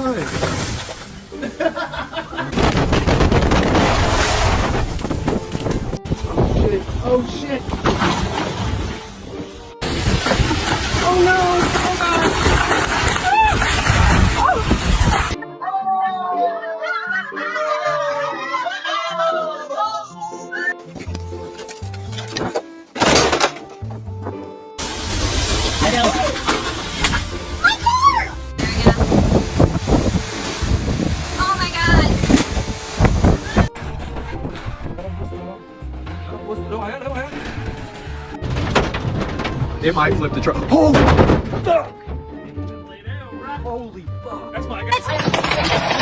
fine. Oh shit! Oh no! Oh god! Oh my god! It might flip the truck. Oh! Fuck! Holy fuck! That's my guy.